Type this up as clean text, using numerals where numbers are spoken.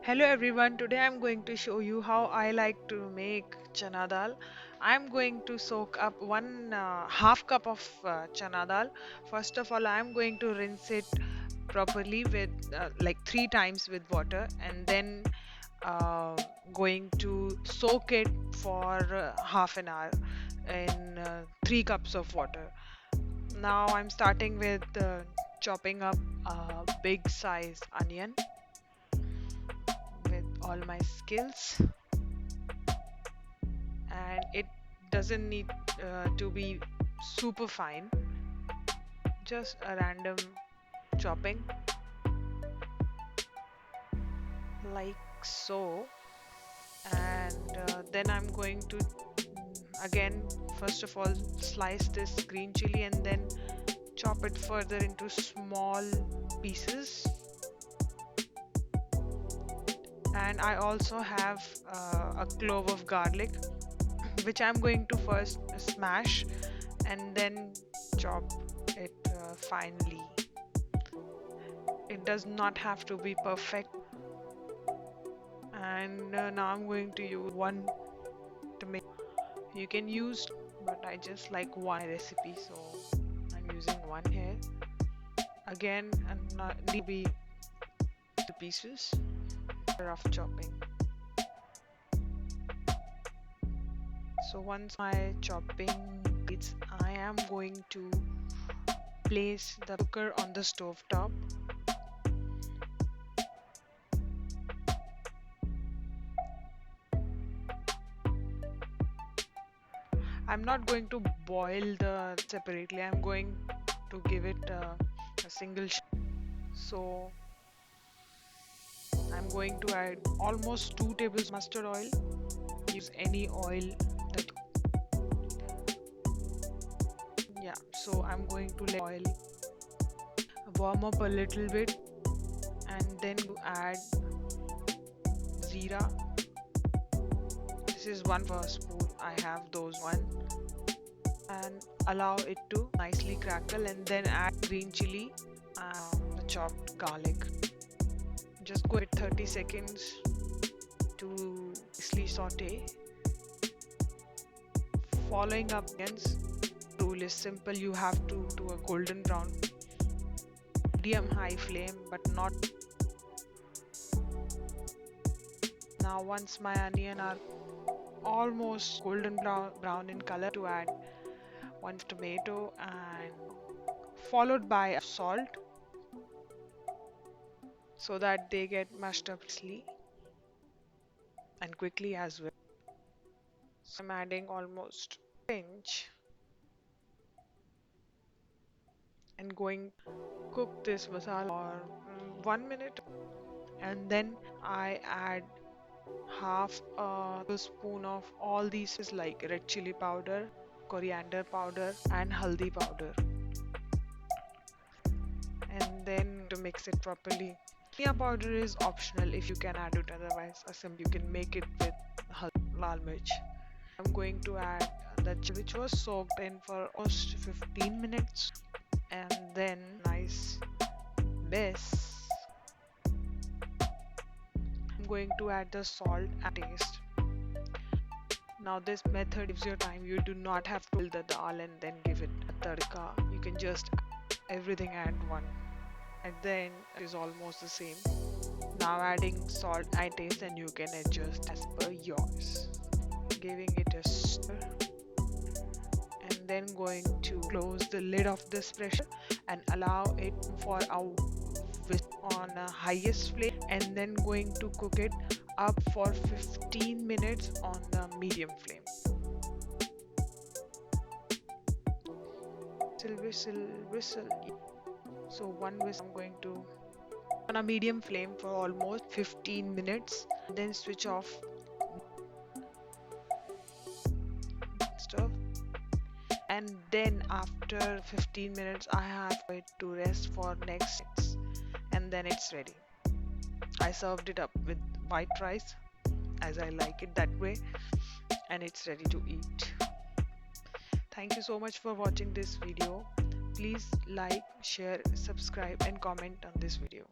Hello everyone, today I'm going to show you how I like to make chana dal. I'm going to soak up one half cup of chana dal. First of all, I'm going to rinse it properly with like 3 times with water, and then uh, going to soak it for half an hour in 3 cups of water. Now I'm starting with chopping up a big size onion with all my skills, and it doesn't need to be super fine, just a random chopping like so. And then I'm going to again, first of all, slice this green chili and then chop it further into small pieces. And I also have a clove of garlic, which I'm going to first smash and then chop it finely. It does not have to be perfect. And now I'm going to use one tomato. You can use, but I just like one recipe, so I'm using one here. Again, and not need to be the pieces, rough chopping. So once my chopping completes, I am going to place the cooker on the stove top. I'm not going to boil the separately. I'm going to give it a single so I'm going to add almost 2 tablespoons mustard oil. Use any oil that, yeah. So I'm going to let oil warm up a little bit, and then to add Jeera. This is 1 spoon. I have those one, and allow it to nicely crackle, and then add green chili, the chopped garlic. Just go with 30 seconds to nicely saute. Following up, onions rule is simple. You have to do a golden brown, medium high flame, but not. Now once my onion are almost golden brown in color, to add one tomato and followed by salt so that they get mashed up easily and quickly as well. So I'm adding almost pinch and going cook this masala for 1 minute, and then I add half a spoon of all these is like red chili powder, coriander powder and haldi powder, and then to mix it properly. Dhania powder is optional if you can add it, otherwise you can make it with lal mirch. I'm going to add the chili which was soaked in for almost 15 minutes, and then nice this. I'm going to add the salt and taste. Now this method gives you time. You do not have to boil the dal and then give it a tadka. You can just everything at one. At the end it is almost the same. Now adding salt and taste, and you can adjust as per yours. Giving it a stir, and then going to close the lid of this pressure and allow it for a on a highest flame, and then going to cook it up for 15 minutes on the medium flame. Whistle, whistle. So one whistle I'm going to on a medium flame for almost 15 minutes, then switch off stuff, and then after 15 minutes I have it to rest for next 6, and then it's ready. I served it up with white rice as I like it that way, and it's ready to eat. Thank you so much for watching this video. Please like, share, subscribe and comment on this video.